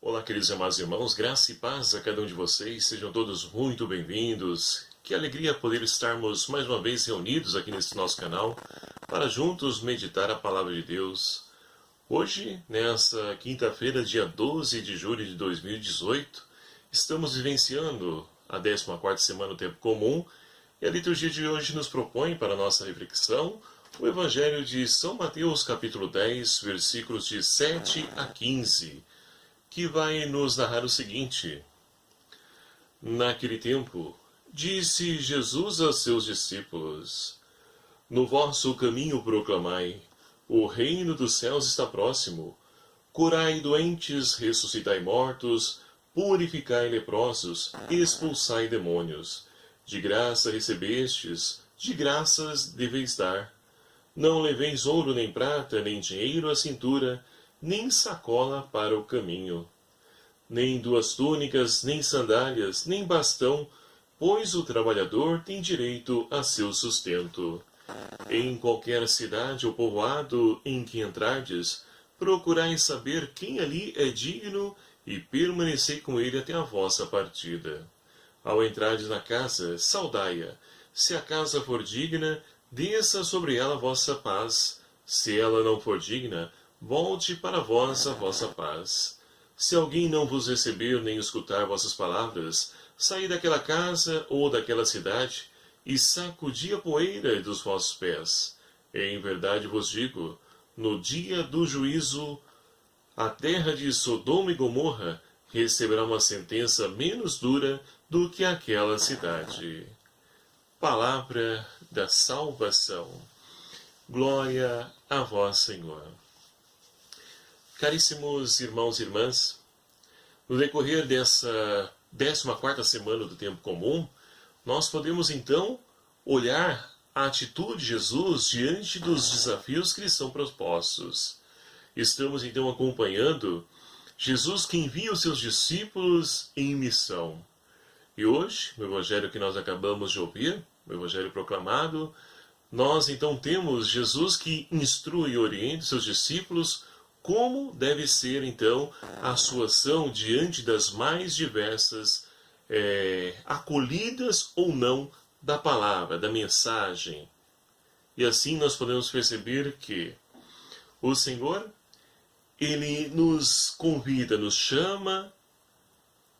Olá, queridos e amados irmãos, graça e paz a cada um de vocês, sejam todos muito bem-vindos. Que alegria poder estarmos mais uma vez reunidos aqui nesse nosso canal para juntos meditar a Palavra de Deus. Hoje, nessa quinta-feira, dia 12 de julho de 2018, estamos vivenciando a 14ª semana do Tempo Comum e a liturgia de hoje nos propõe para a nossa reflexão o Evangelho de São Mateus, capítulo 10, versículos de 7 a 15, que vai nos narrar o seguinte: Naquele tempo, disse Jesus a seus discípulos: No vosso caminho proclamai, o reino dos céus está próximo. Curai doentes, ressuscitai mortos, purificai leprosos, expulsai demônios. De graça recebestes, de graças deveis dar. Não leveis ouro nem prata, nem dinheiro à cintura, nem sacola para o caminho. Nem duas túnicas, nem sandálias, nem bastão, pois o trabalhador tem direito a seu sustento. Em qualquer cidade ou povoado em que entrardes, procurai saber quem ali é digno e permanecei com ele até a vossa partida. Ao entrardes na casa, saudai-a. Se a casa for digna, desça sobre ela a vossa paz. Se ela não for digna, volte para vós a vossa paz. Se alguém não vos receber nem escutar vossas palavras, saí daquela casa ou daquela cidade e sacudi a poeira dos vossos pés. Em verdade vos digo, no dia do juízo, a terra de Sodoma e Gomorra receberá uma sentença menos dura do que aquela cidade. Palavra da salvação. Glória a vós, Senhor. Caríssimos irmãos e irmãs, no decorrer dessa 14ª semana do Tempo Comum, nós podemos então olhar a atitude de Jesus diante dos desafios que lhe são propostos. Estamos então acompanhando Jesus que envia os seus discípulos em missão. E hoje, no Evangelho que nós acabamos de ouvir, o Evangelho proclamado, nós então temos Jesus que instrui e orienta os seus discípulos como deve ser então a sua ação diante das mais diversas acolhidas ou não da palavra, da mensagem. E assim nós podemos perceber que o Senhor, Ele nos convida, nos chama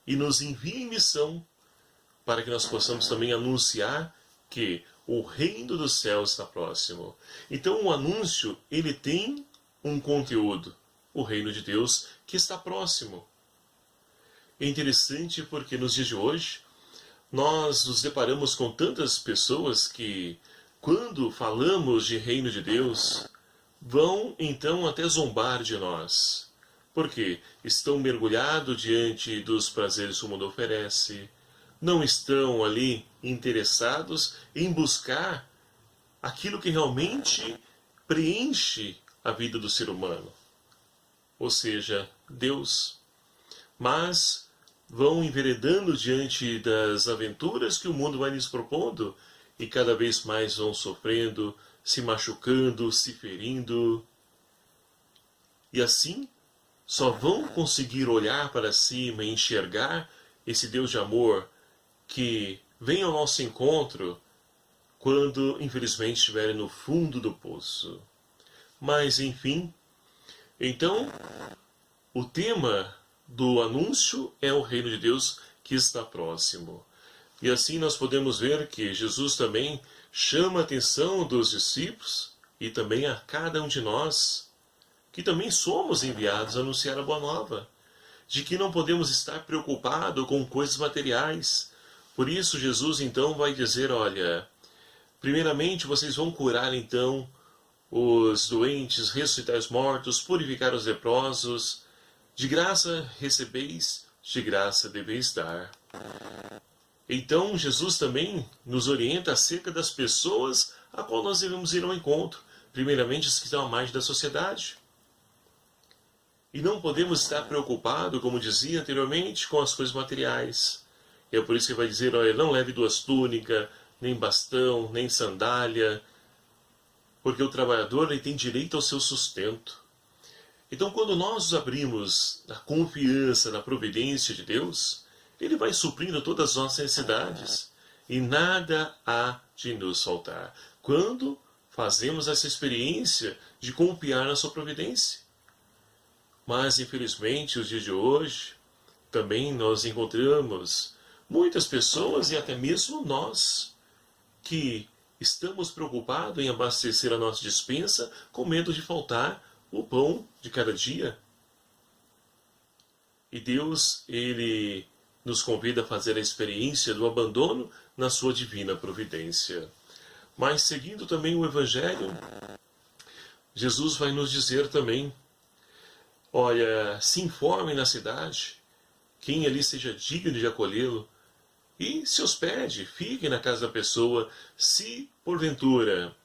e nos envia em missão para que nós possamos também anunciar que o reino dos céus está próximo. Então o anúncio, ele tem um conteúdo, o reino de Deus que está próximo. É interessante porque nos dias de hoje, nós nos deparamos com tantas pessoas que, quando falamos de reino de Deus, vão então até zombar de nós. Porque estão mergulhados diante dos prazeres que o mundo oferece, não estão ali interessados em buscar aquilo que realmente preenche a vida do ser humano, ou seja, Deus. Mas vão enveredando diante das aventuras que o mundo vai lhes propondo e cada vez mais vão sofrendo, se machucando, se ferindo. E assim só vão conseguir olhar para cima e enxergar esse Deus de amor que vem ao nosso encontro quando, infelizmente, estiverem no fundo do poço. Mas, enfim, então, o tema do anúncio é o reino de Deus que está próximo. E assim nós podemos ver que Jesus também chama a atenção dos discípulos e também a cada um de nós, que também somos enviados a anunciar a boa nova, de que não podemos estar preocupados com coisas materiais. Por isso Jesus então vai dizer, olha, primeiramente vocês vão curar então os doentes, ressuscitar os mortos, purificar os leprosos. De graça recebeis, de graça deveis dar. Então Jesus também nos orienta acerca das pessoas a qual nós devemos ir ao encontro. Primeiramente os que estão à margem da sociedade. E não podemos estar preocupados, como dizia anteriormente, com as coisas materiais. E é por isso que ele vai dizer, olha, não leve duas túnicas, nem bastão, nem sandália, porque o trabalhador ele tem direito ao seu sustento. Então, quando nós nos abrimos na confiança, na providência de Deus, Ele vai suprindo todas as nossas necessidades e nada há de nos faltar. Quando fazemos essa experiência de confiar na sua providência. Mas, infelizmente, os dias de hoje, também nós encontramos muitas pessoas e até mesmo nós que estamos preocupados em abastecer a nossa despensa com medo de faltar o pão de cada dia. E Deus, Ele nos convida a fazer a experiência do abandono na sua divina providência. Mas seguindo também o Evangelho, Jesus vai nos dizer também, olha, se informem na cidade, quem ali seja digno de acolhê-lo, e se hospede, fique na casa da pessoa, se porventura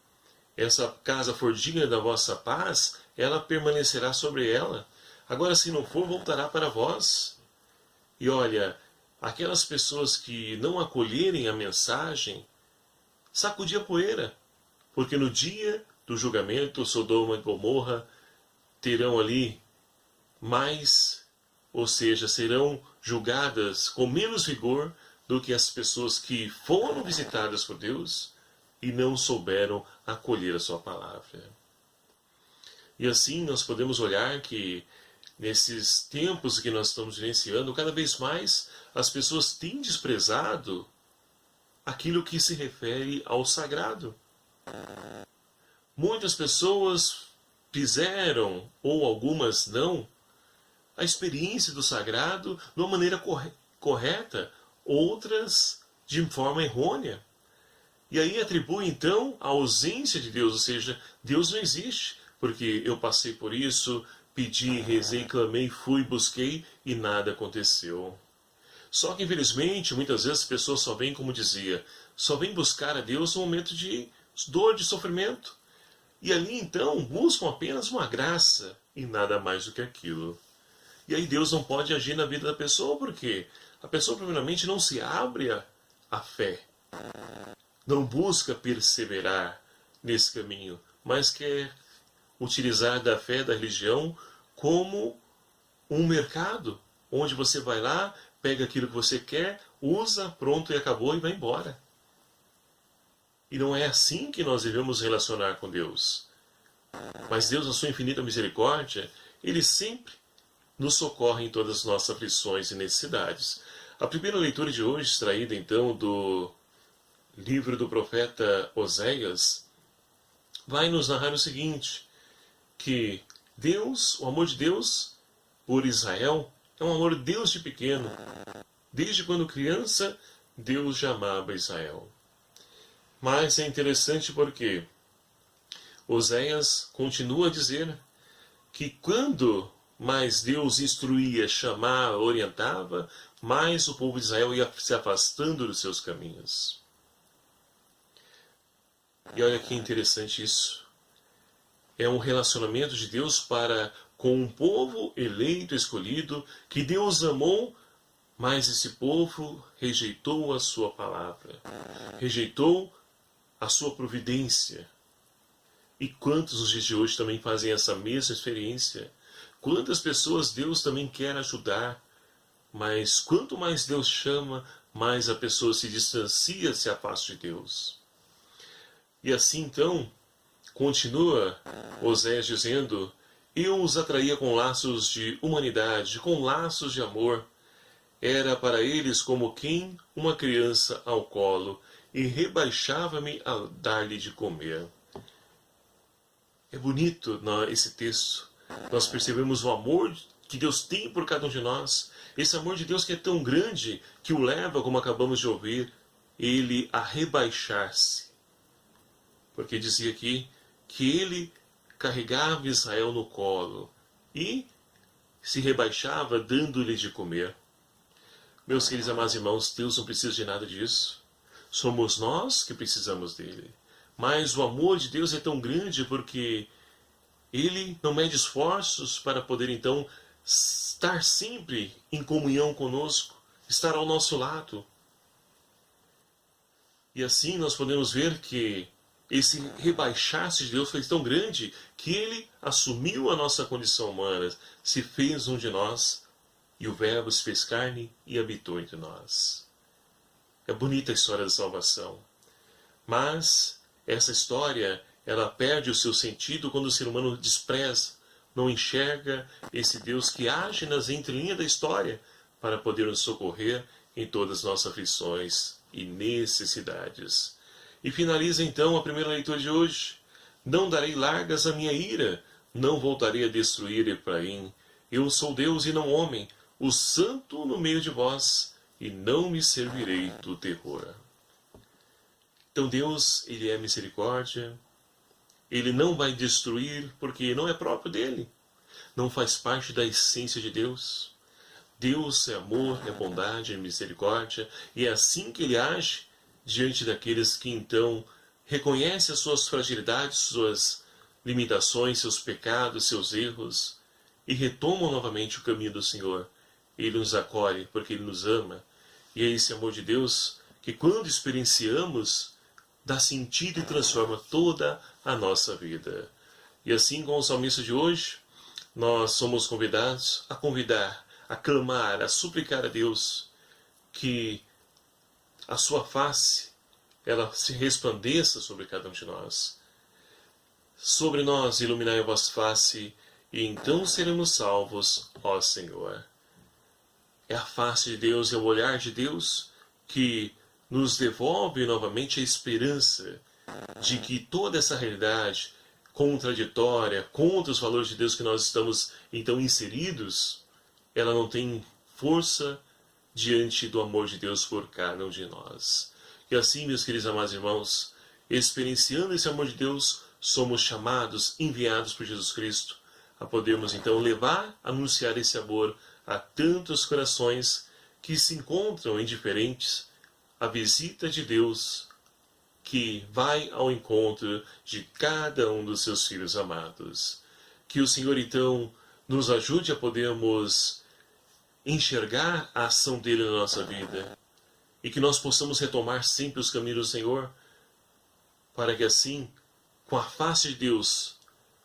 essa casa for digna da vossa paz, ela permanecerá sobre ela. Agora, se não for, voltará para vós. E olha, aquelas pessoas que não acolherem a mensagem, sacudir a poeira, porque no dia do julgamento, Sodoma e Gomorra terão ali mais, ou seja, serão julgadas com menos vigor do que as pessoas que foram visitadas por Deus e não souberam acolher a sua palavra. E assim nós podemos olhar que nesses tempos que nós estamos vivenciando, cada vez mais as pessoas têm desprezado aquilo que se refere ao sagrado. Muitas pessoas fizeram, ou algumas não, a experiência do sagrado de uma maneira correta, outras de forma errônea. E aí atribui então a ausência de Deus, ou seja, Deus não existe, porque eu passei por isso, pedi, rezei, clamei, fui, busquei e nada aconteceu. Só que infelizmente, muitas vezes as pessoas só vêm, como dizia, só vêm buscar a Deus no momento de dor, de sofrimento. E ali então buscam apenas uma graça e nada mais do que aquilo. E aí Deus não pode agir na vida da pessoa, porque a pessoa primeiramente não se abre à fé. Não busca perseverar nesse caminho, mas quer utilizar da fé, da religião, como um mercado, onde você vai lá, pega aquilo que você quer, usa, pronto e acabou e vai embora. E não é assim que nós devemos relacionar com Deus. Mas Deus, na sua infinita misericórdia, Ele sempre nos socorre em todas as nossas aflições e necessidades. A primeira leitura de hoje, extraída então do livro do profeta Oséias, vai nos narrar o seguinte, que Deus, o amor de Deus por Israel, é um amor de Deus de pequeno. Desde quando criança, Deus já amava Israel. Mas é interessante porque Oséias continua a dizer que quando mais Deus instruía, chamava, orientava, mais o povo de Israel ia se afastando dos seus caminhos. E olha que interessante isso. É um relacionamento de Deus para com um povo eleito, escolhido, que Deus amou, mas esse povo rejeitou a sua palavra, rejeitou a sua providência. E quantos nos dias de hoje também fazem essa mesma experiência? Quantas pessoas Deus também quer ajudar, mas quanto mais Deus chama, mais a pessoa se distancia, se afasta de Deus. E assim então, continua Oséias dizendo, eu os atraía com laços de humanidade, com laços de amor. Era para eles como quem uma criança ao colo, e rebaixava-me a dar-lhe de comer. É bonito esse texto. Nós percebemos o amor que Deus tem por cada um de nós. Esse amor de Deus que é tão grande que o leva, como acabamos de ouvir, ele a rebaixar-se. Porque dizia aqui que ele carregava Israel no colo e se rebaixava dando-lhe de comer. Meus queridos amados irmãos, Deus não precisa de nada disso. Somos nós que precisamos dele. Mas o amor de Deus é tão grande porque ele não mede esforços para poder então estar sempre em comunhão conosco, estar ao nosso lado. E assim nós podemos ver que esse rebaixar-se de Deus foi tão grande que ele assumiu a nossa condição humana, se fez um de nós, e o Verbo se fez carne e habitou entre nós. É bonita a história da salvação. Mas essa história, ela perde o seu sentido quando o ser humano despreza, não enxerga esse Deus que age nas entrelinhas da história para poder nos socorrer em todas as nossas aflições e necessidades. E finaliza então a primeira leitura de hoje. Não darei largas à minha ira, não voltarei a destruir Efraim. Eu sou Deus e não homem, o santo no meio de vós, e não me servirei do terror. Então Deus, ele é misericórdia, ele não vai destruir porque não é próprio dele, não faz parte da essência de Deus. Deus é amor, é bondade, é misericórdia, e é assim que ele age diante daqueles que então reconhecem as suas fragilidades, suas limitações, seus pecados, seus erros, e retomam novamente o caminho do Senhor. Ele nos acolhe porque ele nos ama, e é esse amor de Deus que, quando experienciamos, dá sentido e transforma toda a nossa vida. E assim, com o salmista de hoje, nós somos convidados a convidar, a clamar, a suplicar a Deus que a sua face, ela se resplandeça sobre cada um de nós. Sobre nós iluminai a vossa face, e então seremos salvos, ó Senhor. É a face de Deus, é o olhar de Deus que nos devolve novamente a esperança de que toda essa realidade contraditória, contra os valores de Deus que nós estamos então inseridos, ela não tem força diante do amor de Deus por cada um de nós. E assim, meus queridos amados irmãos, experienciando esse amor de Deus, somos chamados, enviados por Jesus Cristo, a podermos então levar, anunciar esse amor a tantos corações que se encontram indiferentes à visita de Deus, que vai ao encontro de cada um dos seus filhos amados. Que o Senhor então nos ajude a podermos enxergar a ação dele na nossa vida, e que nós possamos retomar sempre os caminhos do Senhor, para que assim, com a face de Deus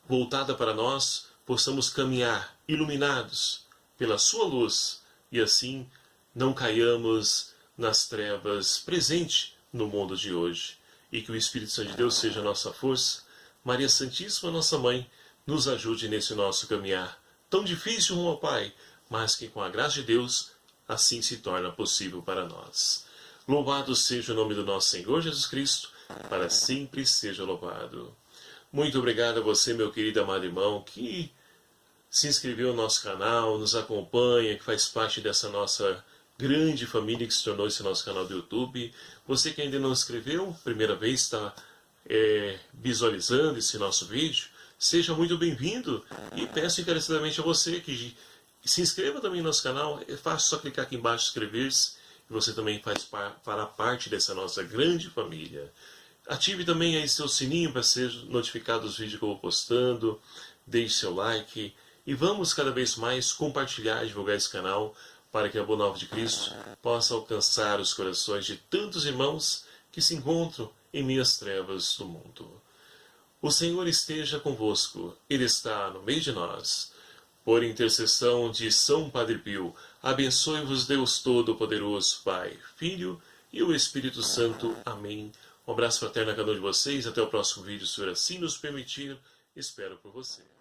voltada para nós, possamos caminhar iluminados pela sua luz, e assim não caiamos nas trevas presentes no mundo de hoje. E que o Espírito Santo de Deus seja a nossa força, Maria Santíssima, nossa Mãe, nos ajude nesse nosso caminhar tão difícil rumo ao Pai, mas que com a graça de Deus assim se torna possível para nós. Louvado seja o nome do nosso Senhor Jesus Cristo, para sempre seja louvado. Muito obrigado a você, meu querido amado irmão, que se inscreveu no nosso canal, nos acompanha, que faz parte dessa nossa grande família que se tornou esse nosso canal do YouTube. Você que ainda não se inscreveu, primeira vez está visualizando esse nosso vídeo, seja muito bem-vindo, e peço encarecidamente a você que se inscreva também no nosso canal. É fácil, só clicar aqui embaixo e inscrever-se, e você também fará parte dessa nossa grande família. Ative também aí seu sininho para ser notificado dos vídeos que eu vou postando, deixe seu like, e vamos cada vez mais compartilhar e divulgar esse canal, para que a Boa Nova de Cristo possa alcançar os corações de tantos irmãos que se encontram em meio às trevas do mundo. O Senhor esteja convosco, Ele está no meio de nós. Por intercessão de São Padre Pio, abençoe-vos Deus Todo-Poderoso, Pai, Filho e o Espírito Santo. Amém. Um abraço fraterno a cada um de vocês. Até o próximo vídeo, se assim nos permitir. Espero por você.